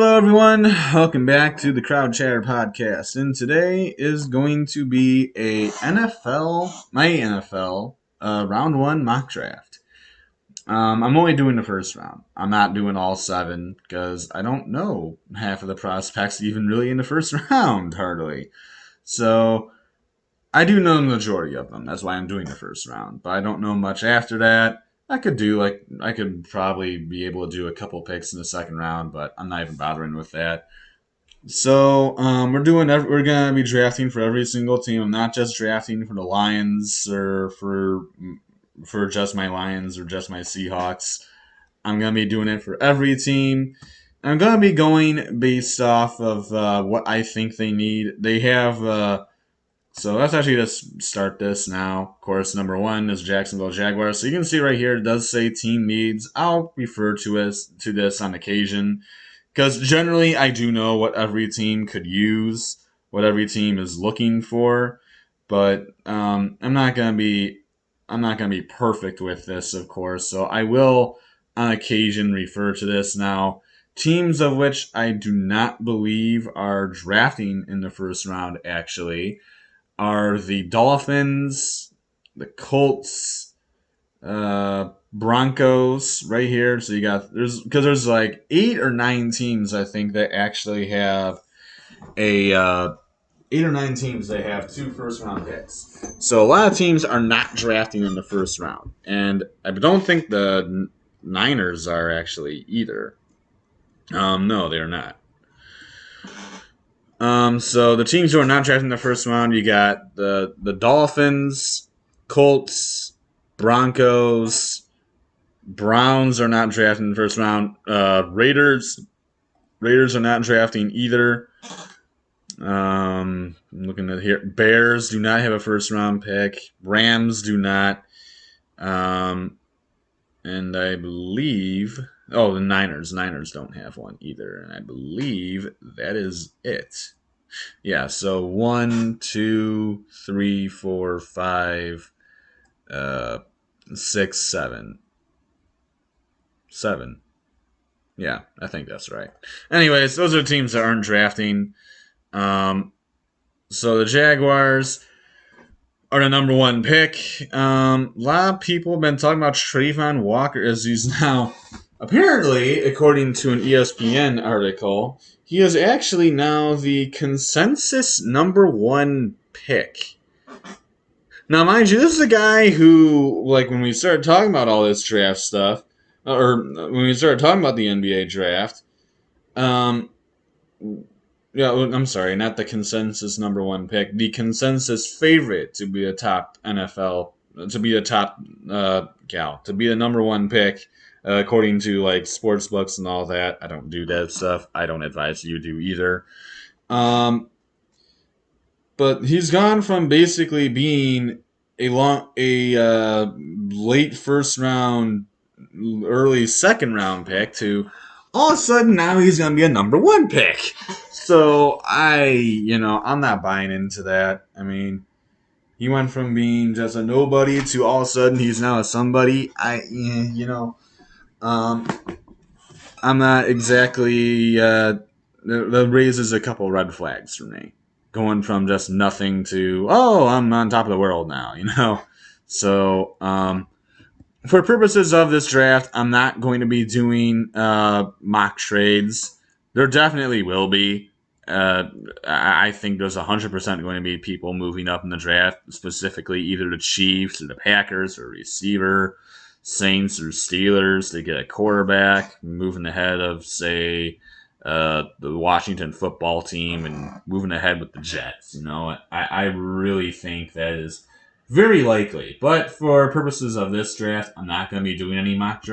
Hello, everyone. Welcome back to the Crowd Chatter podcast. And today is going to be my NFL round one mock draft. I'm only doing the first round. I'm not doing all seven because I don't know half of the prospects even really in the first round, hardly. So I do know the majority of them. That's why I'm doing the first round. But I don't know much after that. I could probably be able to do a couple picks in the second round, but I'm not even bothering with that. So we're gonna be drafting for every single team. I'm not just drafting for the Lions or for just my Lions or just my Seahawks. I'm gonna be doing it for every team. I'm gonna be going based off of what I think they need. They have so let's actually just start this now. Of course, number one is Jacksonville Jaguars. So you can see right here it does say team needs. I'll refer to this on occasion. Because generally, I do know what every team could use, what every team is looking for, but I'm not gonna be perfect with this, of course. So I will, on occasion, refer to this now. Teams of which I do not believe are drafting in the first round actually are the Dolphins, the Colts, Broncos right here. So you got there's like 8 or 9 teams I think that actually have a 8 or 9 teams that have 2 first round picks. So a lot of teams are not drafting in the first round, and I don't think the Niners are actually either. No, they're not. So the teams who are not drafting in the first round, you got the Dolphins, Colts, Broncos. Browns are not drafting in the first round. Raiders are not drafting either. Looking at here, Bears do not have a first round pick. Rams do not. And I believe the Niners don't have one either. And I believe that is it. Yeah, so 1, 2, 3, 4, 5, 6, 7. 7. Yeah, I think that's right. Anyways, those are teams that aren't drafting. So the Jaguars are the number one pick. A lot of people have been talking about Trayvon Walker as he's now, apparently, according to an ESPN article, he is actually now the consensus number one pick. Now, mind you, this is a guy who, like, when we started talking about all this draft stuff, or when we started talking about the NBA draft, I'm sorry, not the consensus number one pick, the consensus favorite to be a top NFL, to be a top to be the number one pick, according to like sports books and all that. I don't do that stuff. I don't advise you do either. But he's gone from basically being a late first round, early second round pick to all of a sudden now he's going to be a number one pick. So I'm not buying into that. I mean, he went from being just a nobody to all of a sudden he's now a somebody. I'm not exactly. That raises a couple red flags for me. Going from just nothing to I'm on top of the world now. So for purposes of this draft, I'm not going to be doing mock trades. There definitely will be. I think there's 100% going to be people moving up in the draft, specifically either the Chiefs or the Packers or receiver, Saints or Steelers to get a quarterback, moving ahead of, say, the Washington football team and moving ahead with the Jets. I really think that is very likely. But for purposes of this draft, I'm not going to be doing any mock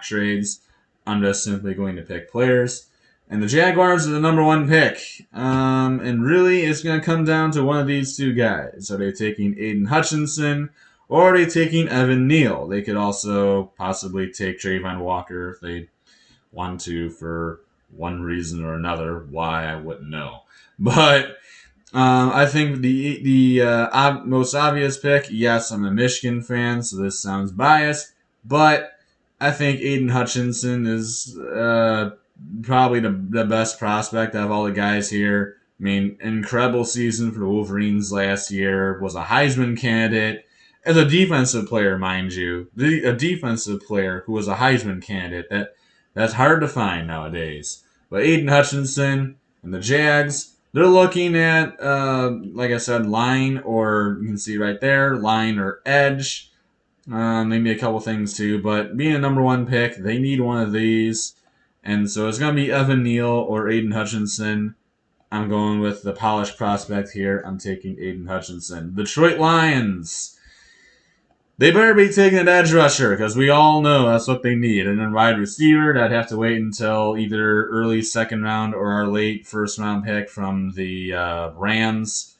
trades. I'm just simply going to pick players. And the Jaguars are the number one pick. And really, it's going to come down to one of these two guys. Are they taking Aiden Hutchinson or are they taking Evan Neal? They could also possibly take Trayvon Walker if they want to for one reason or another. Why, I wouldn't know. But I think the most obvious pick, yes, I'm a Michigan fan, so this sounds biased, but I think Aiden Hutchinson is probably the best prospect out of all the guys here. I mean, incredible season for the Wolverines last year. Was a Heisman candidate as a defensive player, mind you. A defensive player who was a Heisman candidate. That's hard to find nowadays. But Aiden Hutchinson and the Jags, they're looking at, like I said, line, or you can see right there, line or edge. Maybe a couple things too, but being a number one pick, they need one of these. And so it's going to be Evan Neal or Aiden Hutchinson. I'm going with the polished prospect here. I'm taking Aiden Hutchinson. Detroit Lions. They better be taking an edge rusher because we all know that's what they need. And then wide receiver, I'd have to wait until either early second round or our late first round pick from the Rams.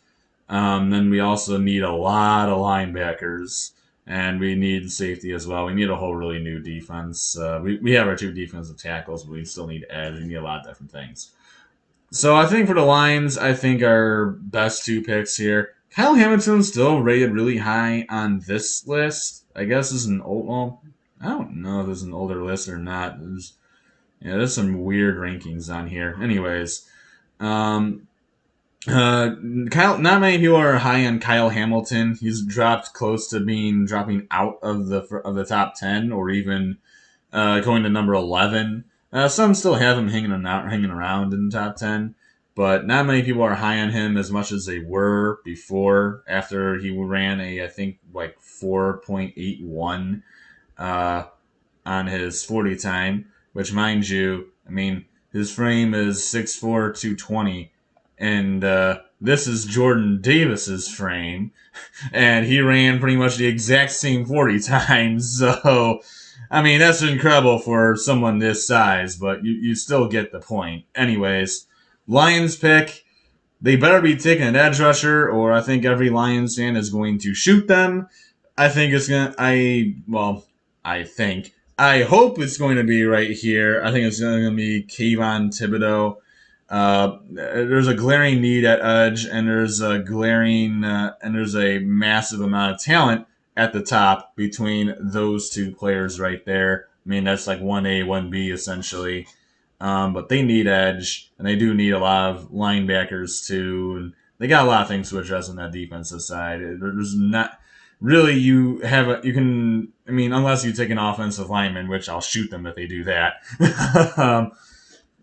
Then we also need a lot of linebackers. And we need safety as well. We need a whole really new defense. We have our two defensive tackles, but we still need edge. We need a lot of different things. So I think for the Lions, I think our best two picks here. Kyle Hamilton's still rated really high on this list. I guess this is an old. Well, I don't know if this is an older list or not. There's some weird rankings on here. Anyways, Kyle. Not many people are high on Kyle Hamilton. He's dropped close to dropping out of the top 10, or even going to number 11. Some still have him hanging around in the top 10, but not many people are high on him as much as they were before. After he ran I think like 4.81 on his 40 time, which, mind you, I mean, his frame is 6'4", 220. And this is Jordan Davis's frame, and he ran pretty much the exact same 40 times. So, I mean, that's incredible for someone this size, but you still get the point. Anyways, Lions pick. They better be taking an edge rusher, or I think every Lions fan is going to shoot them. I think it's going to, I hope it's going to be right here. I think it's going to be Kayvon Thibodeau. There's a glaring need at edge, and there's a massive amount of talent at the top between those two players right there. I mean, that's like 1A, 1B essentially. But they need edge, and they do need a lot of linebackers too. And they got a lot of things to address on that defensive side. There's not really unless you take an offensive lineman, which I'll shoot them if they do that.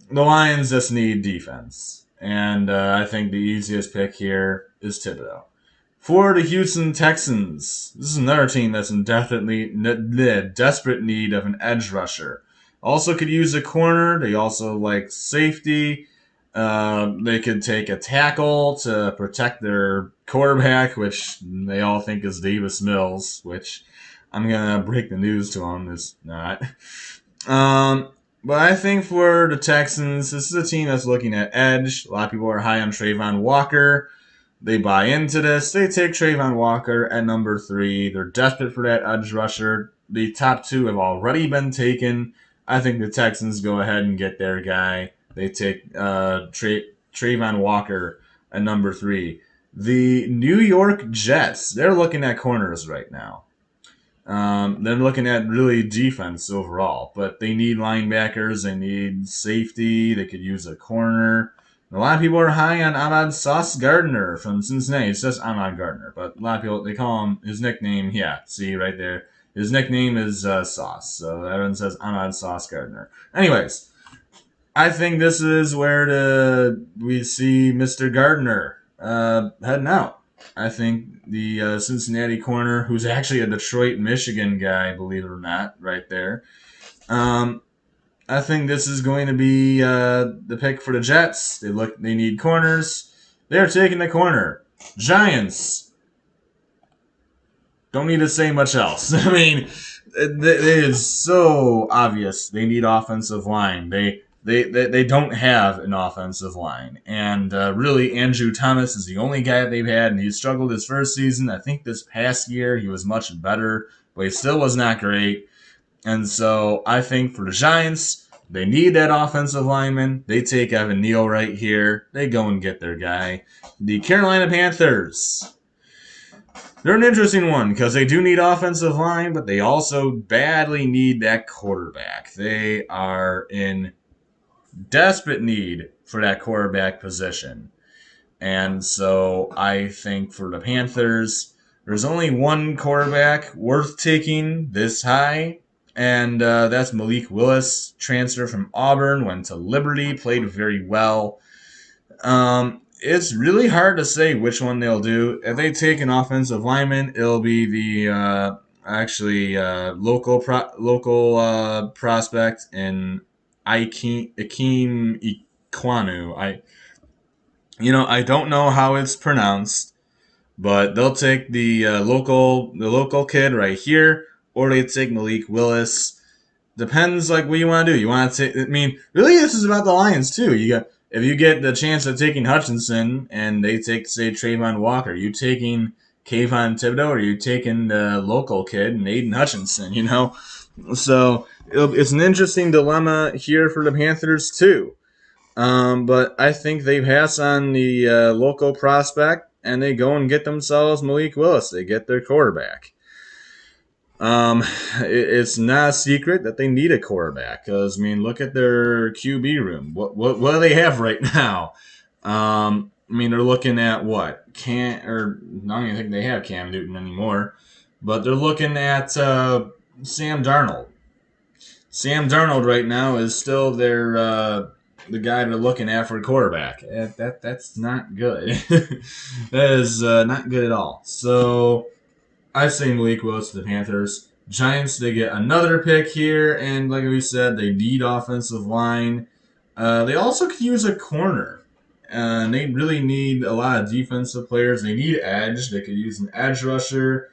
The Lions just need defense, and I think the easiest pick here is Thibodeau. For the Houston Texans, this is another team that's in desperate need of an edge rusher. Also could use a corner. They also like safety. They could take a tackle to protect their quarterback, which they all think is Davis Mills, which I'm going to break the news to them is not. But I think for the Texans, this is a team that's looking at edge. A lot of people are high on Trayvon Walker. They buy into this. They take Trayvon Walker at number 3. They're desperate for that edge rusher. The top 2 have already been taken. I think the Texans go ahead and get their guy. They take Trayvon Walker at number 3. The New York Jets, they're looking at corners right now. They're looking at really defense overall, but they need linebackers, they need safety, they could use a corner. A lot of people are high on Ahmad Sauce Gardner from Cincinnati. It's just Ahmad Gardner, but a lot of people, they call him, his nickname, see right there. His nickname is Sauce, so everyone says Ahmad Sauce Gardner. Anyways, I think this is where we see Mr. Gardner heading out. I think the Cincinnati corner, who's actually a Detroit, Michigan guy, believe it or not, right there. I think this is going to be the pick for the Jets. They need corners. They're taking the corner. Giants. Don't need to say much else. I mean, it is so obvious. They need offensive line. They don't have an offensive line. And really, Andrew Thomas is the only guy that they've had, and he struggled his first season. I think this past year he was much better, but he still was not great. And so I think for the Giants, they need that offensive lineman. They take Evan Neal right here. They go and get their guy. The Carolina Panthers. They're an interesting one because they do need offensive line, but they also badly need that quarterback. They are in desperate need for that quarterback position. And so I think for the Panthers, there's only one quarterback worth taking this high, and that's Malik Willis, transfer from Auburn, went to Liberty, played very well. It's really hard to say which one they'll do. If they take an offensive lineman, it'll be the local prospect in Akeem Ikwanu. I don't know how it's pronounced, but they'll take the local kid right here, or they take Malik Willis. Depends like what you want to do. You want to take. I mean, really, this is about the Lions too. If you get the chance of taking Hutchinson and they take say Trayvon Walker, you taking Kayvon Thibodeau, or are you taking the local kid and Aiden Hutchinson? So it's an interesting dilemma here for the Panthers too. But I think they pass on the local prospect and they go and get themselves Malik Willis. They get their quarterback. It's not a secret that they need a quarterback because look at their QB room. What do they have right now? They're looking at what I don't even think they have Cam Newton anymore, but they're looking at Sam Darnold. Sam Darnold right now is still their the guy they're looking at for a quarterback. That's not good. That is not good at all. So I say Malik Willis to the Panthers. Giants, they get another pick here, and like we said, they need offensive line. They also could use a corner. And they really need a lot of defensive players. They need edge. They could use an edge rusher.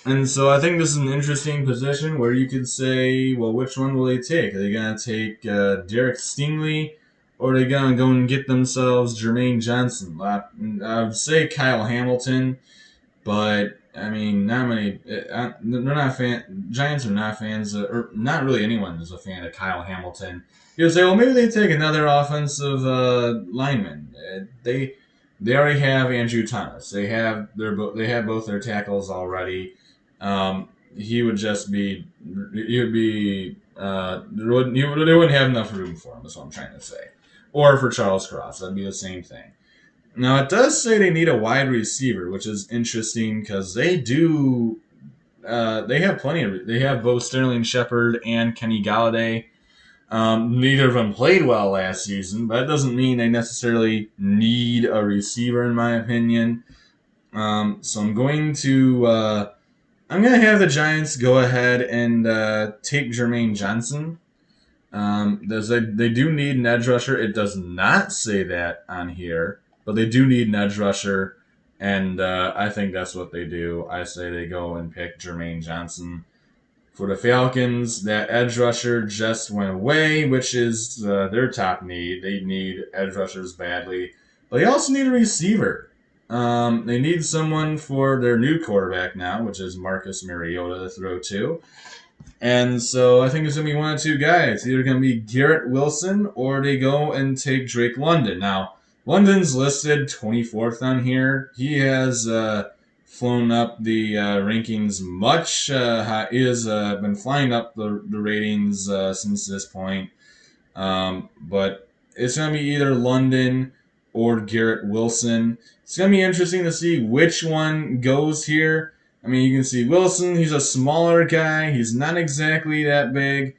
And so I think this is an interesting position where you could say, well, which one will they take? Are they going to take Derek Stingley, or are they going to go and get themselves Jermaine Johnson? I would say Kyle Hamilton, but not many. They're not Giants are not fans, or not really anyone is a fan of Kyle Hamilton. You would say, well, maybe they take another offensive lineman. They already have Andrew Thomas. They have both their tackles already. He would just be. He would be. They wouldn't have enough room for him. That's what I'm trying to say. Or for Charles Cross, that'd be the same thing. Now it does say they need a wide receiver, which is interesting because they do. They have plenty of. They have both Sterling Shepard and Kenny Galladay. Neither of them played well last season, but that doesn't mean they necessarily need a receiver, in my opinion. So I'm going to have the Giants go ahead and take Jermaine Johnson. They do need an edge rusher. It does not say that on here, but they do need an edge rusher, and I think that's what they do. I say they go and pick Jermaine Johnson. For the Falcons, that edge rusher just went away, which is their top need. They need edge rushers badly. But they also need a receiver. They need someone for their new quarterback now, which is Marcus Mariota to throw to. And so I think it's going to be one of two guys. It's either going to be Garrett Wilson or they go and take Drake London. Now, London's listed 24th on here. He has flown up the rankings much. He has been flying up the ratings since this point. But it's going to be either London or Garrett Wilson. It's going to be interesting to see which one goes here. You can see Wilson, he's a smaller guy. He's not exactly that big.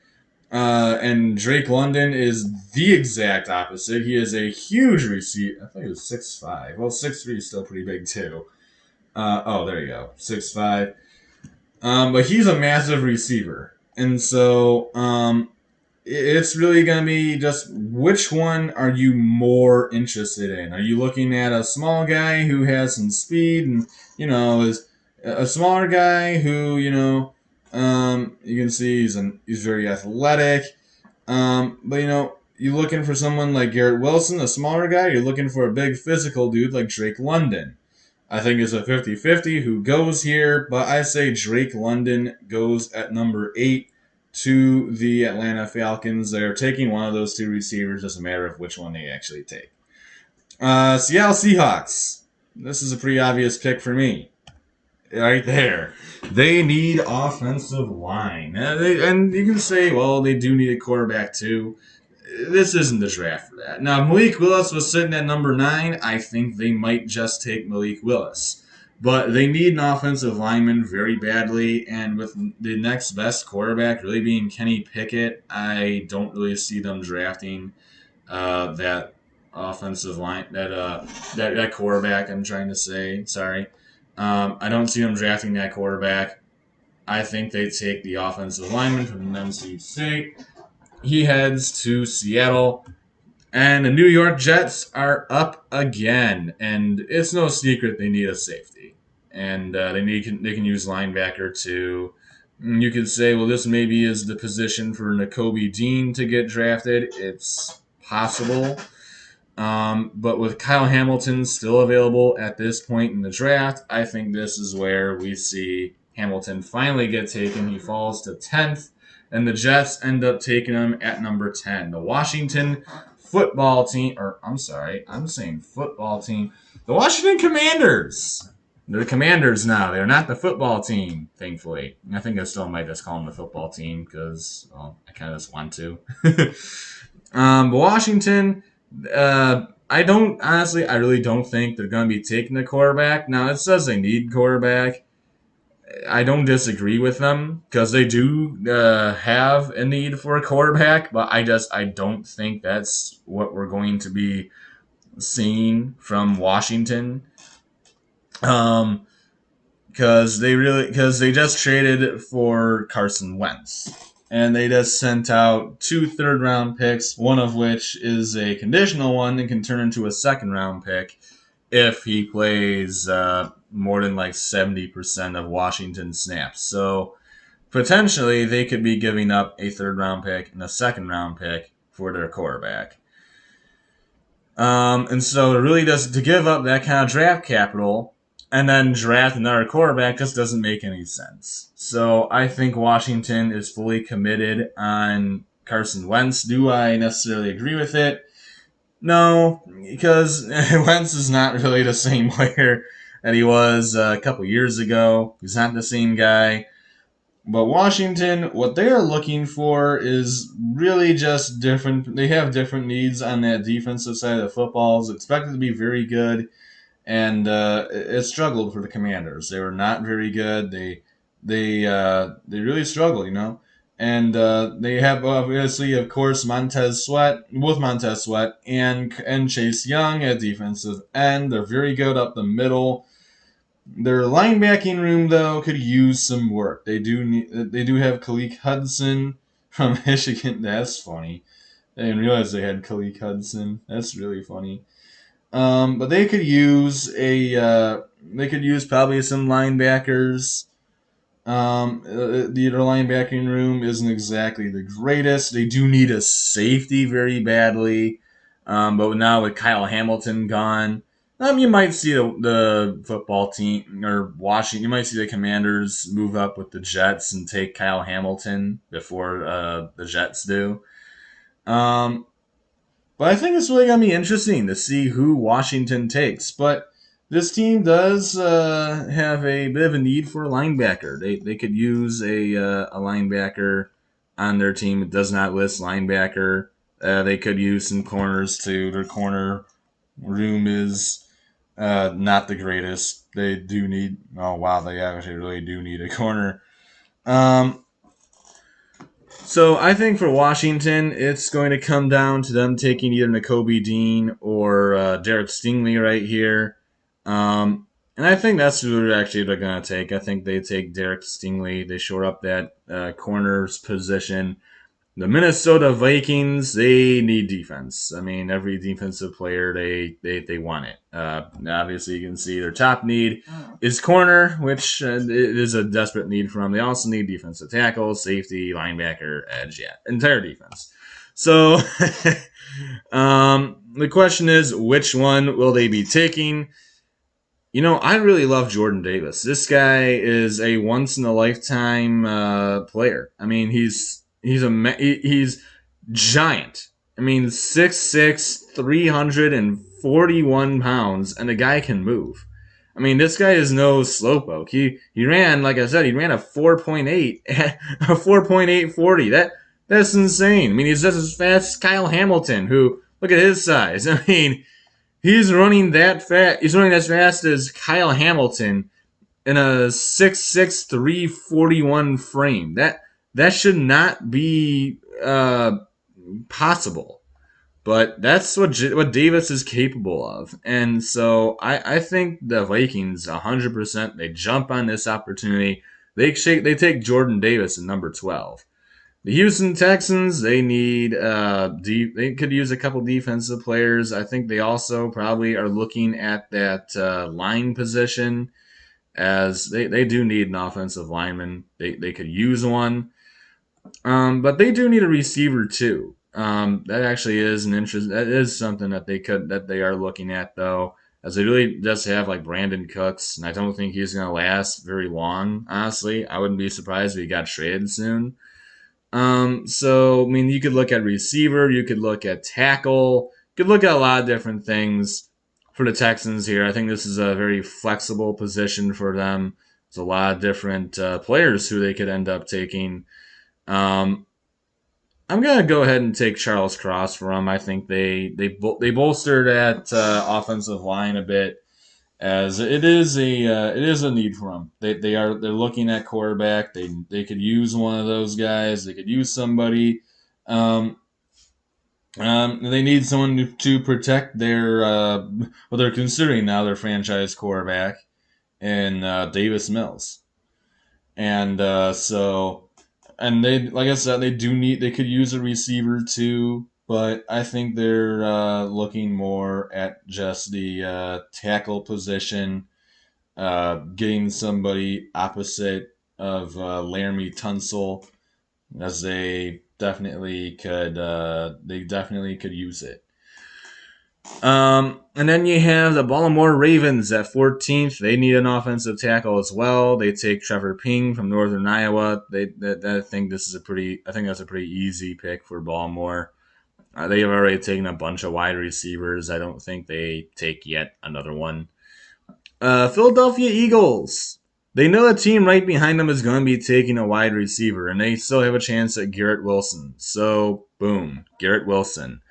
And Drake London is the exact opposite. He is a huge receiver. I think he was 6'5". Well, 6'3" is still pretty big, too. There you go. 6'5". But he's a massive receiver. And so it's really going to be just which one are you more interested in? Are you looking at a small guy who has some speed and, is a smaller guy who, you can see he's very athletic. But, you're looking for someone like Garrett Wilson, a smaller guy. You're looking for a big physical dude like Drake London. I think it's a 50-50 who goes here, but I say Drake London goes at number 8 to the Atlanta Falcons. They're taking one of those two receivers. It's a matter of which one they actually take. Seattle Seahawks. This is a pretty obvious pick for me. Right there. They need offensive line. And you can say, well, they do need a quarterback too. this isn't the draft for that. Now, Malik Willis was sitting at number 9. I think they might just take Malik Willis. But they need an offensive lineman very badly, and with the next best quarterback really being Kenny Pickett, I don't really see them drafting that offensive line, that quarterback. I'm trying to say, sorry, I don't see them drafting that quarterback. I think they take the offensive lineman from NC State. He heads to Seattle, and the New York Jets are up again. And it's no secret they need a safety, and they can use linebacker too. You could say, well, this maybe is the position for Nakobe Dean to get drafted. It's possible. But with Kyle Hamilton still available at this point in the draft, I think this is where we see Hamilton finally get taken. He falls to 10th, and the Jets end up taking him at number 10. The Washington football team, or I'm sorry, I'm saying football team. The Washington Commanders. They're the Commanders now. They're not the football team, thankfully. I think I still might just call them the football team because, well, I kind of just want to. But Washington, I really don't think they're going to be taking a quarterback. Now, it says they need quarterback. I don't disagree with them because they do have a need for a quarterback, but I don't think that's what we're going to be seeing from Washington. Because they just traded for Carson Wentz, and they just sent out 2 third-round picks, one of which is a conditional one and can turn into a second-round pick if he plays more than like 70% of Washington snaps. So potentially they could be giving up a third-round pick and a second-round pick for their quarterback. And so really to give up that kind of draft capital and then draft another quarterback just doesn't make any sense. So I think Washington is fully committed on Carson Wentz. Do I necessarily agree with it? No, because Wentz is not really the same player that he was a couple years ago. He's not the same guy. But Washington, what they are looking for is really just different. They have different needs on that defensive side of the football. It's expected to be very good, and it struggled for the Commanders. They were not very good. They really struggled, And they have obviously, of course, Montez Sweat and Chase Young at defensive end. They're very good up the middle. Their linebacking room, though, could use some work. They do have Khaleke Hudson from Michigan. That's funny. I didn't realize they had Khaleke Hudson. That's really funny. But they could use probably some linebackers. Their linebacking room isn't exactly the greatest. They do need a safety very badly. But now with Kyle Hamilton gone, you might see the football team or Washington. You might see the Commanders move up with the Jets and take Kyle Hamilton before the Jets do. But I think it's really going to be interesting to see who Washington takes. But this team does have a bit of a need for a linebacker. They could use a linebacker on their team. It does not list linebacker. They could use some corners too. Their corner room is not the greatest. They do need. Oh wow, they actually really do need a corner. So I think for Washington, it's going to come down to them taking either Nakobe Dean or Derek Stingley right here. And I think that's who they're going to take. I think they take Derek Stingley. They shore up that corner's position. The Minnesota Vikings, they need defense. I mean, every defensive player, they want it. Obviously, you can see their top need is corner, which is a desperate need for them. They also need defensive tackle, safety, linebacker, edge, entire defense. So the question is, which one will they be taking? I really love Jordan Davis. This guy is a once-in-a-lifetime player. I mean, he's giant. I mean, 6'6", 341 pounds, and the guy can move. I mean, this guy is no slowpoke. He ran, like I said, he ran a 4.8, a 4.840. That's insane. I mean, he's just as fast as Kyle Hamilton, who, look at his size. I mean, he's running that fast. He's running as fast as Kyle Hamilton in a 6'6", 341 frame. That should not be possible. But that's what Davis is capable of. And so I think the Vikings 100%, they jump on this opportunity. They take Jordan Davis at number 12. The Houston Texans, they could use a couple defensive players. I think they also probably are looking at that line position, as they do need an offensive lineman. They could use one. But they do need a receiver too. That actually is an interest. That is something that they are looking at, though, as they really just have like Brandon Cooks, and I don't think he's going to last very long. Honestly, I wouldn't be surprised if he got traded soon. So I mean, you could look at receiver, you could look at tackle, you could look at a lot of different things for the Texans here. I think this is a very flexible position for them. There's a lot of different players who they could end up taking. Um, I'm gonna go ahead and take Charles Cross for them. I think they bolstered that offensive line a bit, as it is a need for them. They're looking at quarterback. They could use one of those guys. They could use somebody. Um, they need someone to protect their what they're considering now their franchise quarterback in Davis Mills, and so and they, like I said, they could use a receiver too, but I think they're looking more at just the tackle position, getting somebody opposite of Laramie Tunsil, as they definitely could use it. And then you have the Baltimore Ravens at 14th. They need an offensive tackle as well. They take Trevor Ping from Northern Iowa. I think that's a pretty easy pick for Baltimore. They have already taken a bunch of wide receivers. I don't think they take yet another one. Philadelphia Eagles. They know a team right behind them is going to be taking a wide receiver, and they still have a chance at Garrett Wilson. So, boom, Garrett Wilson.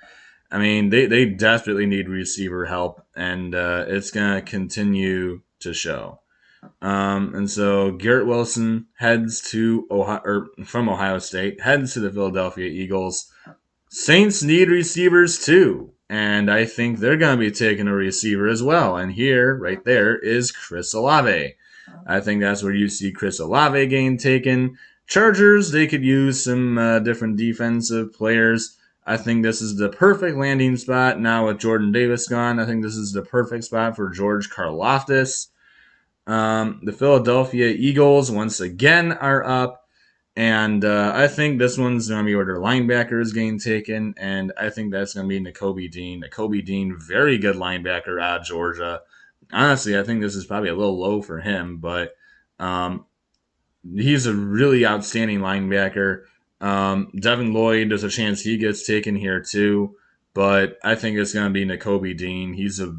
I mean, they desperately need receiver help, and it's going to continue to show. And so Garrett Wilson heads to from Ohio State, heads to the Philadelphia Eagles. Saints need receivers too, and I think they're going to be taking a receiver as well. And here, right there, is Chris Olave. I think that's where you see Chris Olave getting taken. Chargers, they could use some different defensive players. I think this is the perfect landing spot now with Jordan Davis gone. I think this is the perfect spot for George Karlaftis. The Philadelphia Eagles, once again, are up. And I think this one's going to be where their linebacker is getting taken. And I think that's going to be Nakobe Dean. Nakobe Dean, very good linebacker out of Georgia. Honestly, I think this is probably a little low for him, but he's a really outstanding linebacker. Devin Lloyd, there's a chance he gets taken here too, but I think it's going to be Nakobe Dean. He's a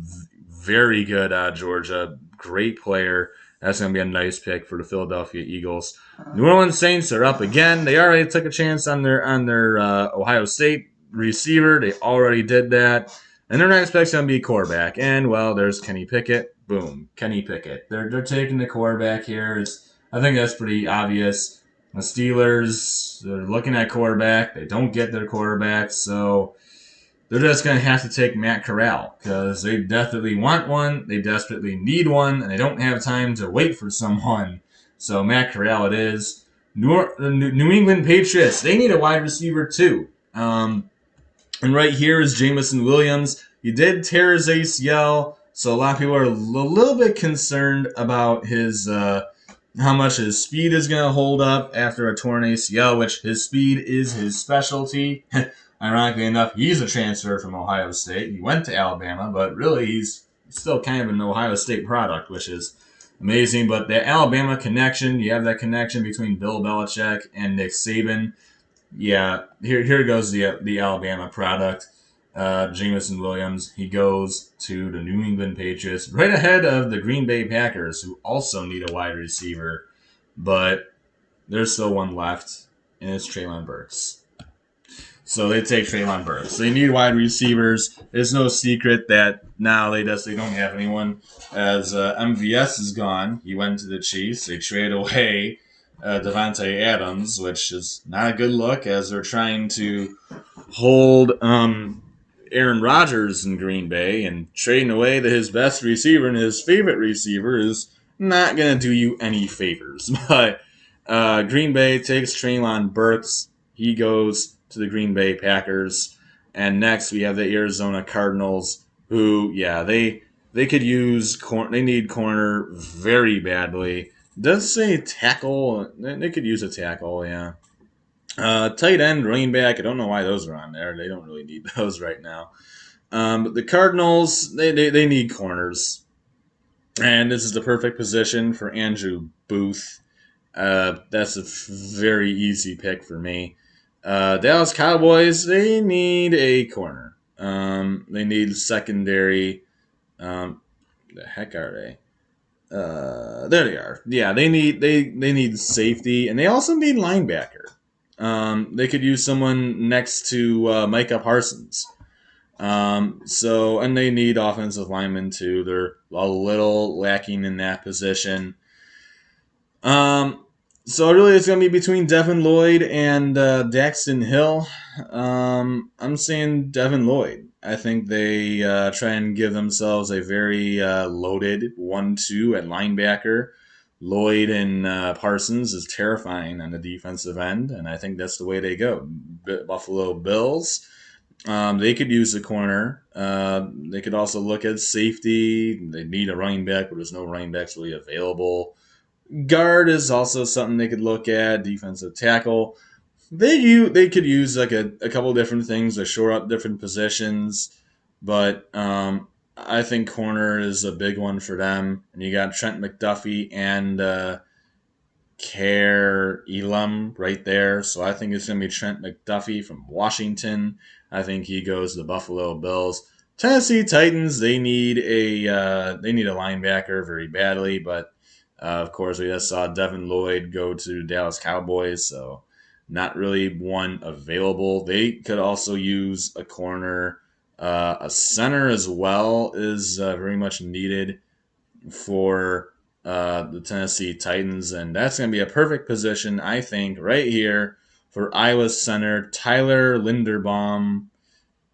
very good Georgia, great player. That's going to be a nice pick for the Philadelphia Eagles. New Orleans Saints are up again. They already took a chance on their Ohio State receiver. They already did that. And their next pick's going to be quarterback. And, well, there's Kenny Pickett. Boom, Kenny Pickett. They're taking the quarterback here. I think that's pretty obvious. The Steelers, they're looking at quarterback. They don't get their quarterback, so they're just going to have to take Matt Corral because they desperately want one, they desperately need one, and they don't have time to wait for someone. So Matt Corral it is. New England Patriots, they need a wide receiver too. And right here is Jamison Williams. He did tear his ACL, so a lot of people are a little bit concerned about his how much his speed is going to hold up after a torn ACL, which his speed is his specialty. Ironically enough, he's a transfer from Ohio State. He went to Alabama, but really he's still kind of an Ohio State product, which is amazing. But the Alabama connection, you have that connection between Bill Belichick and Nick Saban. Yeah, here goes the Alabama product. Jamison Williams, he goes to the New England Patriots, right ahead of the Green Bay Packers, who also need a wide receiver. But there's still one left, and it's Treylon Burks. So they take Treylon Burks. They need wide receivers. It's no secret that now they don't have anyone. As MVS is gone, he went to the Chiefs. They trade away Devontae Adams, which is not a good look as they're trying to hold Aaron Rodgers in Green Bay, and trading away his best receiver and his favorite receiver is not going to do you any favors. But Green Bay takes Treylon Burks. He goes to the Green Bay Packers. And next we have the Arizona Cardinals, who, yeah, they could use they need corner very badly. It does say tackle. They could use a tackle, yeah. Tight end, running back. I don't know why those are on there. They don't really need those right now. But the Cardinals, they need corners. And this is the perfect position for Andrew Booth. That's a very easy pick for me. Dallas Cowboys, they need a corner. They need secondary. The heck are they? There they are. Yeah, they need safety, and they also need linebacker. They could use someone next to Micah Parsons. And they need offensive linemen too. They're a little lacking in that position. So really, it's going to be between Devin Lloyd and Daxton Hill. I'm saying Devin Lloyd. I think they try and give themselves a very loaded 1-2 at linebacker. Lloyd and Parsons is terrifying on the defensive end, and I think that's the way they go. Buffalo Bills. They could use a corner. They could also look at safety. They need a running back, but there's no running backs really available. Guard is also something they could look at. Defensive tackle. They could use like a couple different things to shore up different positions, but I think corner is a big one for them. And you got Trent McDuffie and Care Elam right there. So I think it's going to be Trent McDuffie from Washington. I think he goes to the Buffalo Bills. Tennessee Titans, they need a linebacker very badly, but of course we just saw Devin Lloyd go to Dallas Cowboys, so not really one available. They could also use a corner. A center as well is very much needed for the Tennessee Titans, and that's going to be a perfect position, I think, right here for Iowa center Tyler Linderbaum.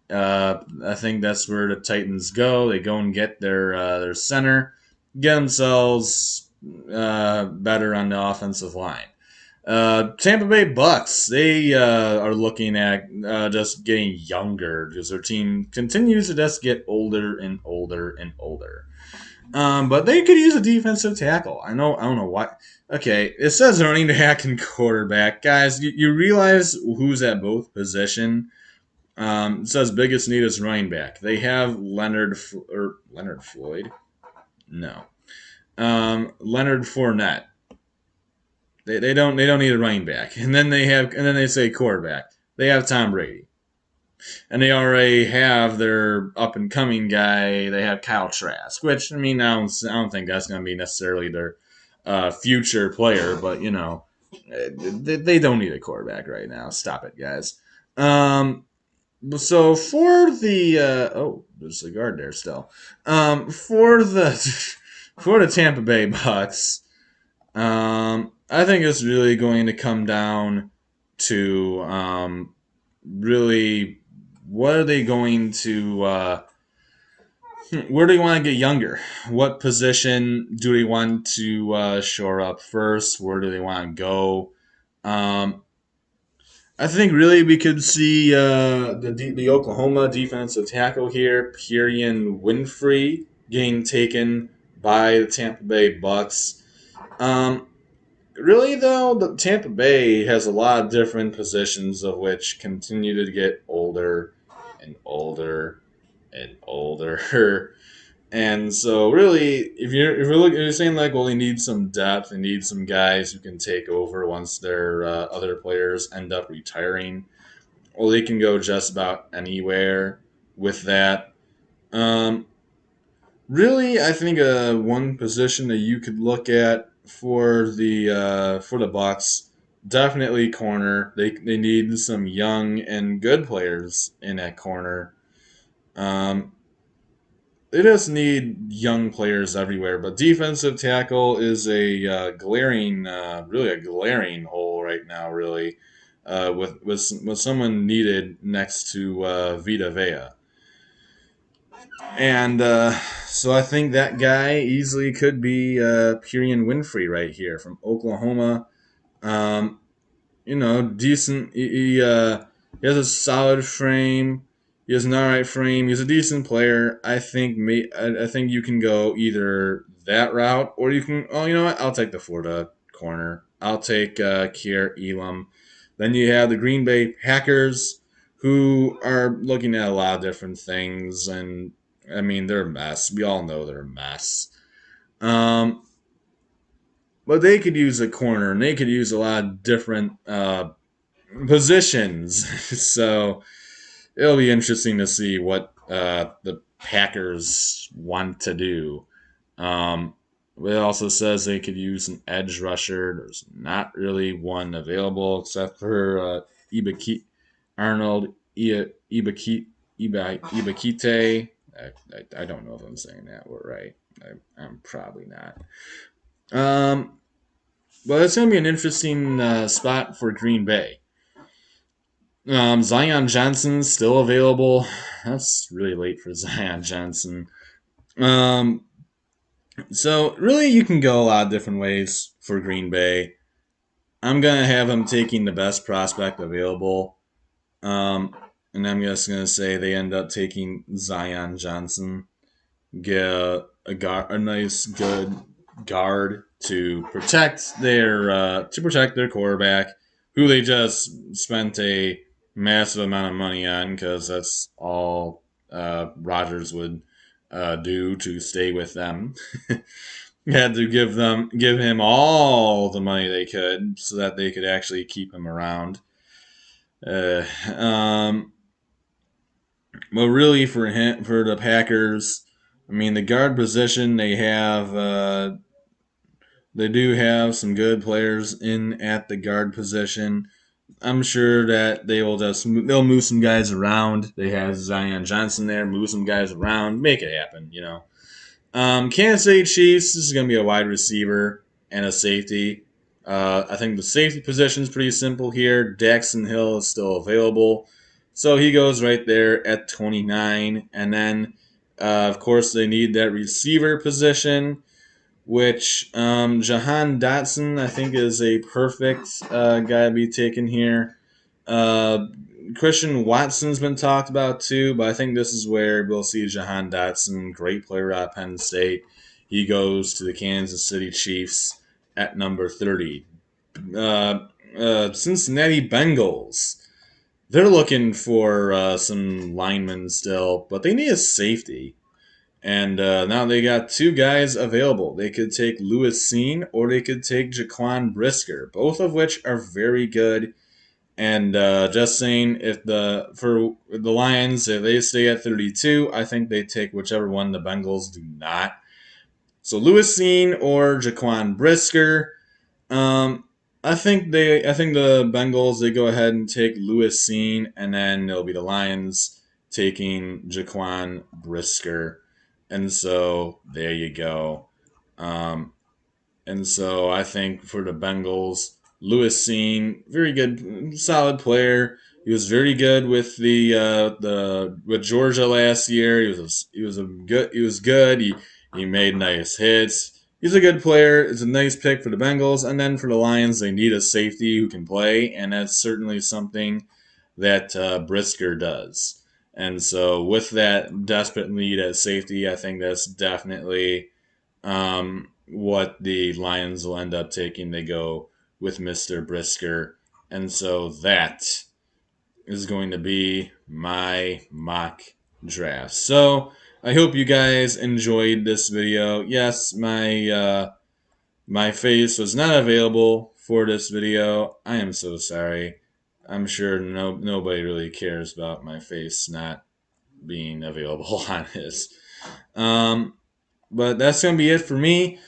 I think that's where the Titans go. They go and get their center, get themselves better on the offensive line. Tampa Bay Bucks, they are looking at just getting younger because their team continues to just get older and older and older. But they could use a defensive tackle. I don't know why. Okay, it says running back and quarterback. Guys, you realize who's at both position. It says biggest need is running back. They have Leonard Floyd. No. Leonard Fournette. They don't need a running back. And then they say quarterback. They have Tom Brady. And they already have their up and coming guy. They have Kyle Trask, which I mean I don't think that's going to be necessarily their future player, but you know they don't need a quarterback right now. Stop it, guys. So for the there's a guard there still. For the for the Tampa Bay Bucks, I think it's really going to come down to really what are they going to where do they want to get younger? What position do they want to shore up first? Where do they want to go? I think really we could see the Oklahoma defensive tackle here, Perian Winfrey, getting taken by the Tampa Bay Bucks. Really, though, the Tampa Bay has a lot of different positions of which continue to get older and older and older. And so, really, if you're saying like, well, they need some depth, they need some guys who can take over once their other players end up retiring. Well, they can go just about anywhere with that. Um, Really, I think one position that you could look at for the Bucks definitely corner. They need some young and good players in that corner. Um, they just need young players everywhere. But defensive tackle is a glaring, really a glaring hole right now. Really, with someone needed next to Vita Vea, and so I think that guy easily could be Perian Winfrey right here from Oklahoma. Um, decent. He has a solid frame. He has an alright frame. He's a decent player. I think you can go either that route or you can. Oh, you know what? I'll take the Florida corner. I'll take Kier Elam. Then you have the Green Bay Packers, who are looking at a lot of different things, and I mean they're a mess. We all know they're a mess. Um, but they could use a corner, and they could use a lot of different positions. So it'll be interesting to see what the Packers want to do. Um, it also says they could use an edge rusher. There's not really one available except for Ibaki, Arnold Ibakite. I don't know if I'm saying that word right. I'm probably not. Um, but it's going to be an interesting spot for Green Bay. Zion Johnson's still available. That's really late for Zion Johnson. Um, so really, you can go a lot of different ways for Green Bay. I'm gonna have him taking the best prospect available, um, and I'm just gonna say they end up taking Zion Johnson, get a nice good guard to protect their quarterback, who they just spent a massive amount of money on because that's all Rodgers would do to stay with them. Had to give him all the money they could so that they could actually keep him around. Uh, um, but really, for the Packers, I mean, the guard position they do have some good players in at the guard position. I'm sure that they'll move some guys around. They have Zion Johnson there, move some guys around, make it happen. Kansas City Chiefs. This is going to be a wide receiver and a safety. I think the safety position is pretty simple here. Daxton Hill is still available, so he goes right there at 29. And then, of course, they need that receiver position, which Jahan Dotson I think is a perfect guy to be taken here. Uh, Christian Watson's been talked about too, but I think this is where we'll see Jahan Dotson, great player out of Penn State. He goes to the Kansas City Chiefs at number 30. Uh, Cincinnati Bengals. They're looking for some linemen still, but they need a safety. And now they got two guys available. They could take Lewis Seen or they could take Jaquan Brisker, both of which are very good. And just saying, if for the Lions, if they stay at 32, I think they take whichever one the Bengals do not. So Lewis Seen or Jaquan Brisker. Um, I think the Bengals they go ahead and take Lewis Seen, and then it'll be the Lions taking Jaquan Brisker. And so there you go. Um, and so I think for the Bengals, Lewis Seen, very good, solid player. He was very good with the with Georgia last year. He was good. He made nice hits. He's a good player. It's a nice pick for the Bengals. And then for the Lions, they need a safety who can play, and that's certainly something that Brisker does. And so with that desperate need at safety, I think that's definitely what the Lions will end up taking. They go with Mr. Brisker. And so that is going to be my mock draft. So I hope you guys enjoyed this video. Yes, my face was not available for this video. I am so sorry. I'm sure nobody really cares about my face not being available on this. But that's gonna be it for me.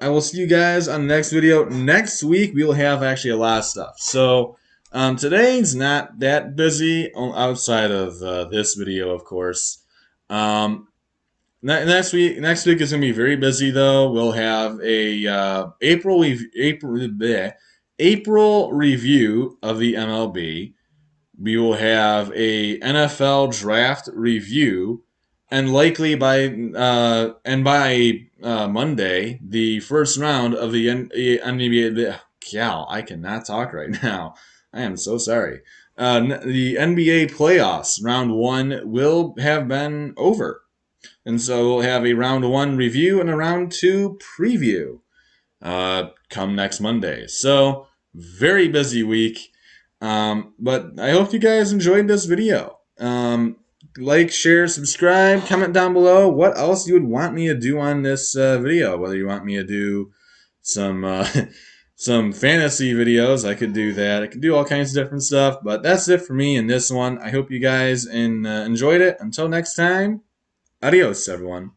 I will see you guys on the next video. Next week, we will have actually a lot of stuff. So today's not that busy outside of this video, of course. Next week is gonna be very busy though. We'll have a April review of the MLB. We will have a NFL draft review, and likely by Monday, the first round of the NBA. Cal, I cannot talk right now. I am so sorry. The NBA playoffs round one will have been over. And so we'll have a round one review and a round two preview come next Monday. So, very busy week. But I hope you guys enjoyed this video. Like, share, subscribe, comment down below what else you would want me to do on this video. Whether you want me to do some some fantasy videos, I could do that. I could do all kinds of different stuff. But that's it for me in this one. I hope you guys enjoyed it. Until next time, adios, everyone.